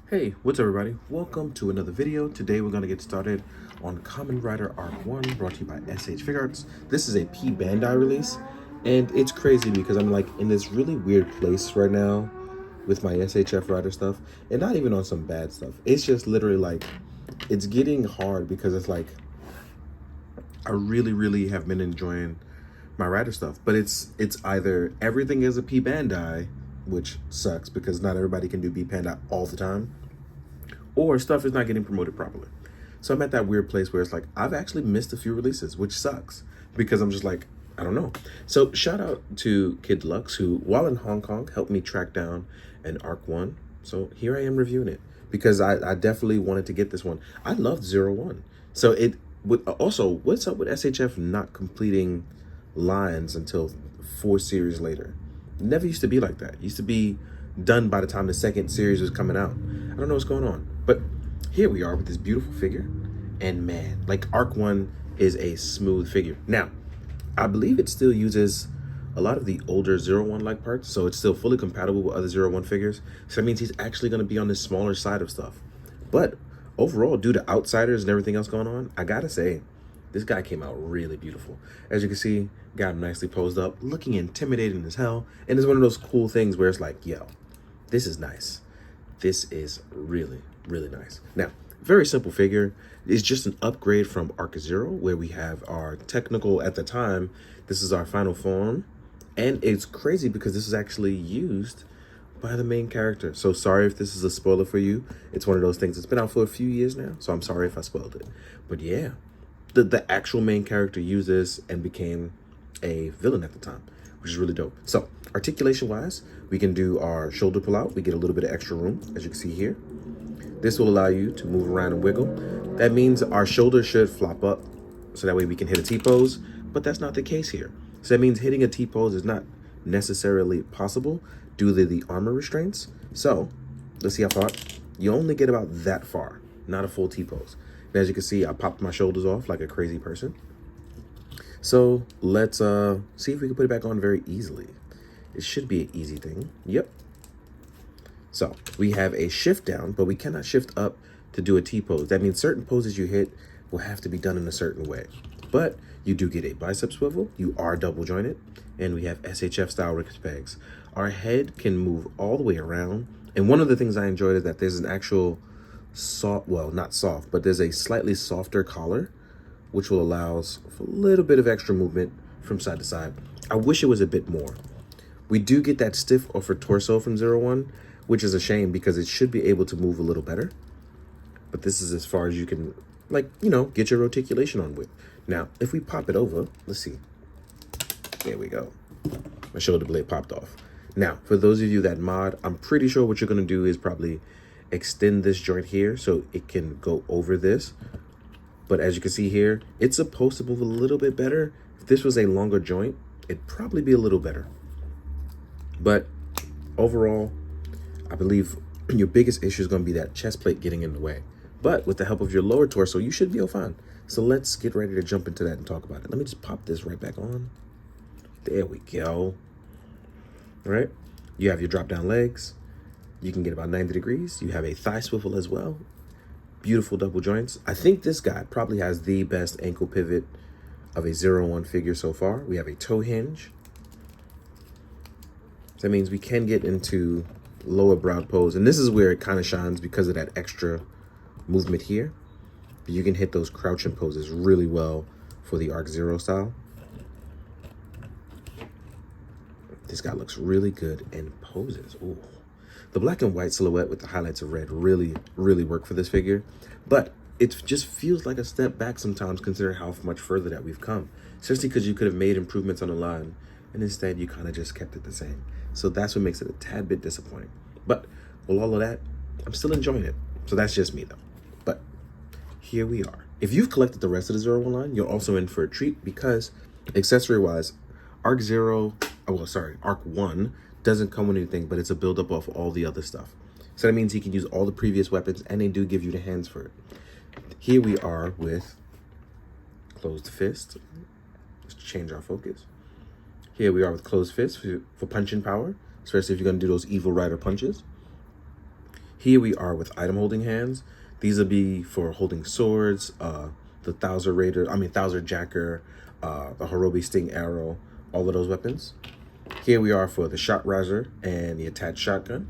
Hey, what's up everybody? Welcome to another video. Today we're going to get started on Kamen Rider Ark-One, brought to you by SH Figuarts. This is a P Bandai release, and it's crazy because I'm like in this really weird place right now with my SHF Rider stuff, and not even on some bad stuff. It's just literally like, it's getting hard because it's like, I really have been enjoying my Rider stuff, but it's either everything is a P Bandai, which sucks because not everybody can do P Bandai all the time, or stuff is not getting promoted properly. So I'm at that weird place where it's like, I've actually missed a few releases, which sucks because I'm just like, I don't know. So shout out to Kid Lux, who while in Hong Kong helped me track down an Ark-One. So here I am reviewing it because I definitely wanted to get this one. I loved 01. So it would also, what's up with SHF not completing lines until 4 series later? It never used to be like that. It used to be done by the time the second series was coming out. I don't know what's going on, but here we are with this beautiful figure, and man, like Ark-One is a smooth figure. Now, I believe it still uses a lot of the older 01 like parts, so it's still fully compatible with other 01 figures. So that means he's actually going to be on the smaller side of stuff. But overall, due to outsiders and everything else going on, I gotta say, this guy came out really beautiful. As you can see, got him nicely posed up, looking intimidating as hell. And it's one of those cool things where it's like, yo, this is nice. This is really nice. Now, very simple figure. It's just an upgrade from Ark-Zero, where we have our technical, at the time, this is our final form. And it's crazy because this is actually used by the main character. So sorry if this is a spoiler for you. It's one of those things. It's been out for a few years now, so I'm sorry if I spoiled it. But yeah, the actual main character used this and became a villain at the time, which is really dope. So articulation wise, we can do our shoulder pull out. We get a little bit of extra room, as you can see here. This will allow you to move around and wiggle. That means our shoulder should flop up so that way we can hit a T-pose, but that's not the case here. So that means hitting a T-pose is not necessarily possible due to the armor restraints. So let's see how far. You only get about that far, not a full T-pose. And as you can see, I popped my shoulders off like a crazy person. So let's see if we can put it back on very easily. It should be an easy thing. Yep. So we have a shift down, but we cannot shift up to do a T-pose. That means certain poses you hit will have to be done in a certain way. But you do get a bicep swivel, you are double jointed, and we have SHF style wrist pegs. Our head can move all the way around. And one of the things I enjoyed is that there's an actual soft, well, not soft, but there's a slightly softer collar, which will allow us for a little bit of extra movement from side to side. I wish it was a bit more. We do get that stiff offer torso from 01, which is a shame because it should be able to move a little better. But this is as far as you can, like, you know, get your articulation on with. Now, if we pop it over, let's see. There we go. My shoulder blade popped off. Now, for those of you that mod, I'm pretty sure what you're going to do is probably extend this joint here so it can go over this. But as you can see here, it's supposed to move a little bit better. If this was a longer joint, it'd probably be a little better. But overall, I believe your biggest issue is going to be that chest plate getting in the way. But with the help of your lower torso, you should be all fine. So let's get ready to jump into that and talk about it. Let me just pop this right back on. There we go. All right. You have your drop down legs. You can get about 90 degrees. You have a thigh swivel as well. Beautiful double joints. I think this guy probably has the best ankle pivot of a 01 figure so far. We have a toe hinge. So that means we can get into lower browed pose. And this is where it kind of shines because of that extra movement here. But you can hit those crouching poses really well for the Ark-Zero style. This guy looks really good in poses. Ooh. The black and white silhouette with the highlights of red really work for this figure. But it just feels like a step back sometimes considering how much further that we've come. Especially because you could have made improvements on the line. And instead you kind of just kept it the same. So that's what makes it a tad bit disappointing. But with all of that, I'm still enjoying it. So that's just me though. But here we are. If you've collected the rest of the 01 line, you're also in for a treat because accessory wise, Ark-One doesn't come with anything, but it's a buildup of all the other stuff. So that means he can use all the previous weapons and they do give you the hands for it. Here we are with closed fist. Let's change our focus. Here we are with closed fist for punching power, especially if you're going to do those evil rider punches. Here we are with item holding hands. These will be for holding swords, the Thouser Jacker, the Horobi Sting Arrow, all of those weapons. Here we are for the Shot Riser and the attached shotgun.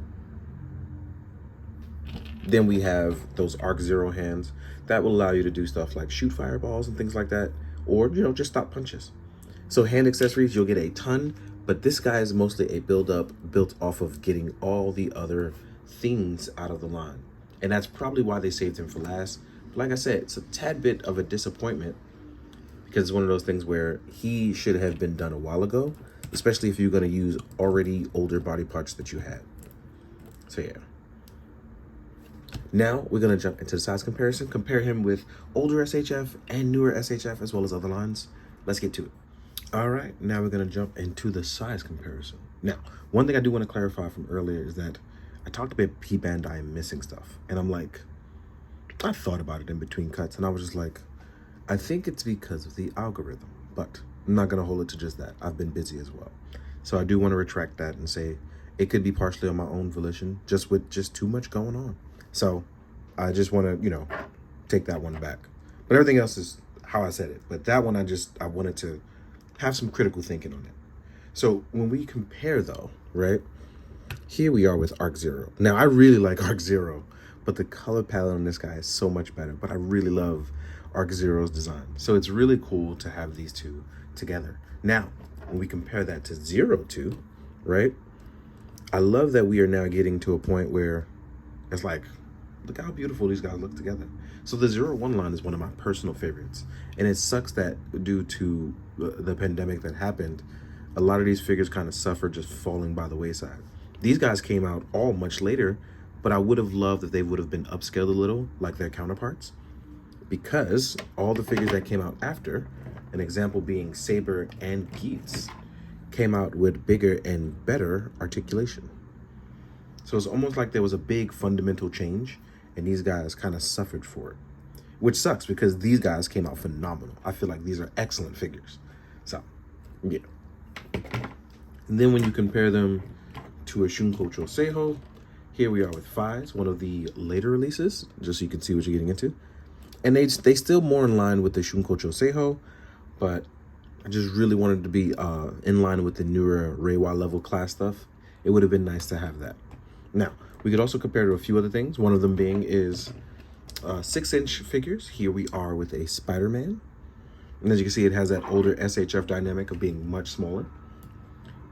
Then we have those Arc-Zero hands that will allow you to do stuff like shoot fireballs and things like that, or, you know, just stop punches. So hand accessories, you'll get a ton, but this guy is mostly a built off of getting all the other things out of the line. And that's probably why they saved him for last. But like I said, it's a tad bit of a disappointment because it's one of those things where he should have been done a while ago, especially if you're going to use already older body parts that you had. So yeah. Now we're going to jump into the size comparison. Compare him with older SHF and newer SHF as well as other lines. Let's get to it. All right, now we're going to jump into the size comparison. Now, one thing I do want to clarify from earlier is that I talked about P Bandai missing stuff. And I'm like, I thought about it in between cuts and I was just like, I think it's because of the algorithm, but I'm not going to hold it to just that. I've been busy as well. So I do want to retract that and say it could be partially on my own volition, just with too much going on. So I just want to, you know, take that one back. But everything else is how I said it. But that one, I wanted to have some critical thinking on it. So when we compare though, right, here we are with Arc-Zero. Now I really like Arc-Zero, but the color palette on this guy is so much better. But I really love Arc-Zero's design. So it's really cool to have these two together. Now, when we compare that to Zero 2, right, I love that we are now getting to a point where it's like, look how beautiful these guys look together. So the 0-1 line is one of my personal favorites. And it sucks that due to the pandemic that happened, a lot of these figures kind of suffered just falling by the wayside. These guys came out all much later, but I would have loved if they would have been upscaled a little like their counterparts, because all the figures that came out after, an example being Saber and Geats, came out with bigger and better articulation. So it's almost like there was a big fundamental change and these guys kind of suffered for it, which sucks because these guys came out phenomenal. I feel like these are excellent figures. So, yeah. And then when you compare them to a Shunkocho Seiho, here we are with Fies, one of the later releases, just so you can see what you're getting into. And they still more in line with the Shunkocho Seiho, but I just really wanted to be in line with the newer Reiwa level class stuff. It would have been nice to have that. Now, we could also compare to a few other things. One of them being is 6-inch figures. Here we are with a Spider-Man. And as you can see, it has that older SHF dynamic of being much smaller.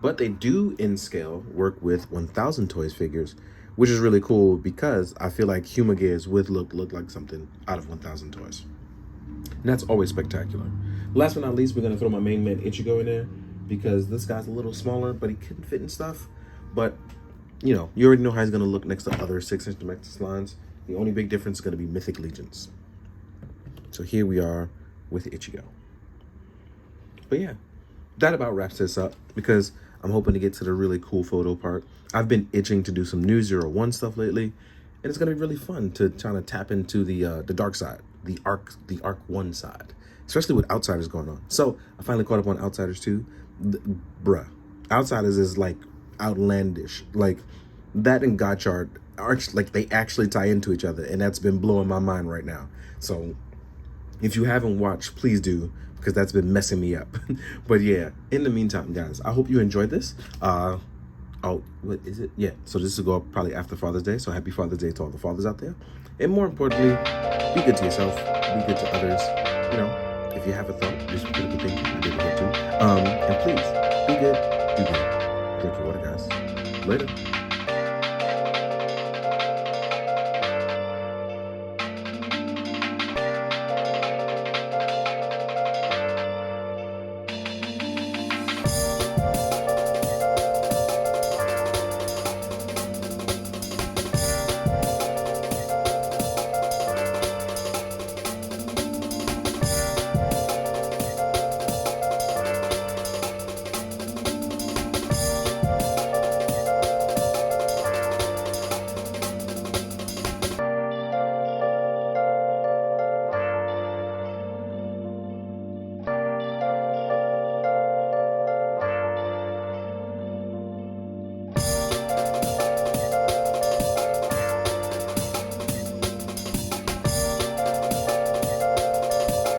But they do, in scale, work with 1,000 Toys figures, which is really cool because I feel like Humagears would look like something out of 1,000 Toys. And that's always spectacular. Last but not least, we're going to throw my main man Ichigo in there because this guy's a little smaller, but he couldn't fit in stuff. But you know, you already know how he's going to look next to other 6-inch Domestic lines. The only big difference is going to be Mythic Legions. So here we are with Ichigo. But yeah, that about wraps this up because I'm hoping to get to the really cool photo part. I've been itching to do some new 0-1 stuff lately, and it's going to be really fun to try to tap into the dark side, the Ark-One side, especially with Outsiders going on. So I finally caught up on Outsiders too. Bruh, Outsiders is like outlandish. Like that and Gotchard are like they actually tie into each other, and that's been blowing my mind right now. So if you haven't watched, please do, because that's been messing me up. But yeah, in the meantime, guys, I hope you enjoyed this. Oh, what is it? Yeah, so this will go up probably after Father's Day, so happy Father's Day to all the fathers out there. And more importantly, be good to yourself, be good to others. You know, if you have a thought, just do the thing you did good too. And please be good, do good. Drink your water, guys. Later.